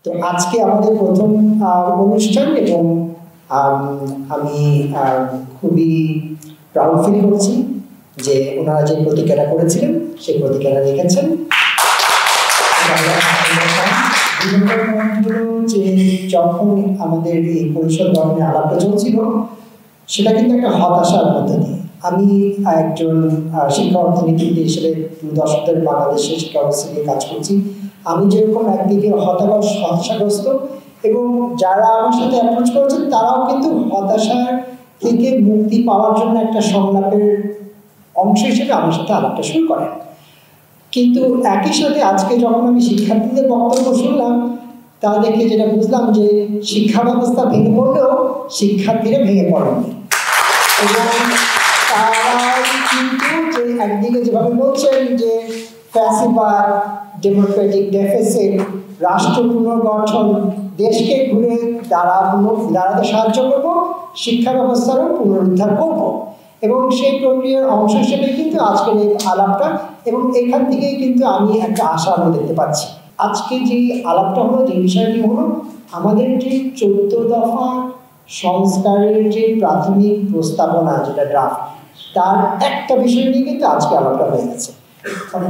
তো আজকে আমাদের প্রথম অনুষ্ঠান এবং আমি খুবই প্রাউড ফিল করছি যে ওনারা যে প্রতিজ্ঞাটা করেছিলেন সেই প্রতিজ্ঞাটা রেখেছেন। যে যখন আমাদের এই পরিষদ গঠনে আলাপটা চলছিল সেটা কিন্তু একটা হতাশার মধ্যে দিয়ে। আমি একজন শিক্ষা অর্থনীতিবিদ হিসেবে 2 দশক ধরে বাংলাদেশের শিক্ষা ব্যবস্থা নিয়ে কাজ করছি। আমি যেরকম একদিকে হতাশাগ্রস্ত এবং যারা আমার সাথে অ্যাপ্রোচ করেছেন তারাও কিন্তু হতাশার থেকে মুক্তি পাওয়ার জন্য একটা সংলাপের অংশ হিসেবে আমার সাথে আলাপটা শুরু করেন। কিন্তু একই সাথে আজকে যখন আমি শিক্ষার্থীদের বক্তব্য শুনলাম তা দেখে যেটা বুঝলাম যে শিক্ষা ব্যবস্থা ভেঙে পড়লেও শিক্ষার্থীরা ভেঙে পড়েনি এবং তারাই কিন্তু যে একদিকে যেভাবে বলছেন যে ফ্যাসিবাদ, ডেমোক্রেটিক ডেফিসিট, রাষ্ট্র পুনর্গঠন, দেশকে ঘুরে দাঁড়াতে সাহায্য করবো, শিক্ষা ব্যবস্থারও পুনরুদ্ধার করব এবং সেই প্রক্রিয়ার অংশ হিসেবে কিন্তু আজকের এই আলাপটা এবং এখান থেকেই কিন্তু আমি একটা আশা আলো দেখতে পাচ্ছি। আজকে যে আলাপটা হলো, যে বিষয়টি হলো আমাদের যে 14 দফা সংস্কারের যে প্রাথমিক প্রস্তাবনা যেটা ড্রাফট, তার একটা বিষয় নিয়ে কিন্তু আজকে আলাপটা হয়ে গেছে।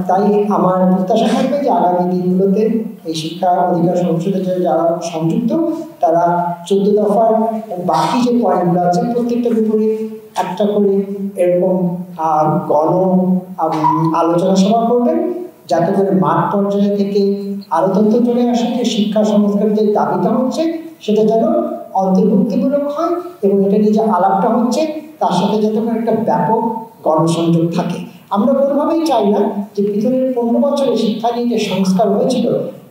তাই আমার প্রত্যাশা থাকবে যে আগামী দিনগুলোতে এই শিক্ষা অধিকার সংসদে যারা সংযুক্ত তারা 14 দফার বাকি যে পয়েন্টগুলো আছে প্রত্যেকটার উপরে একটা করে এরকম গণ আলোচনা সভা করবেন, যাতে করে মাঠ পর্যায়ে থেকে আরো তথ্য চলে আসে যে শিক্ষা সংস্কারের যে দাবিটা হচ্ছে সেটা যেন অন্তর্ভুক্তিমূলক হয় এবং এটা নিয়ে যে আলাপটা হচ্ছে তার সাথে যাতে একটা ব্যাপক গণসংযোগ থাকে। আমরা কোনোভাবেই চাই না যে ভিতরের 15 বছরে শিক্ষা নিয়ে যে সংস্কার হয়েছিল,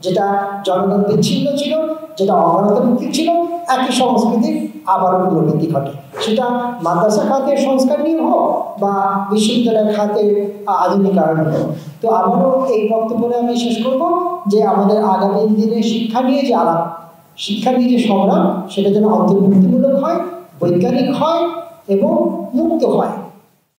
যেটা জনগণ বিচ্ছিন্ন ছিল, যেটা অবনতমুখী ছিল, একই সংস্কৃতির আবারও পুনরাবৃত্তি ঘটে। সেটা মাদ্রাসা খাতের সংস্কার নিয়ে হোক বা বিশ্ববিদ্যালয় খাতের আধুনিকায়ন হোক। তো আমারও এই বক্তব্যে আমি শেষ করব যে আমাদের আগামী দিনে শিক্ষা নিয়ে যে আলাপ, শিক্ষা নিয়ে যে সংগ্রাম, সেটা যেন অন্তর্ভুক্তিমূলক হয়, বৈজ্ঞানিক হয় এবং মুক্ত হয়।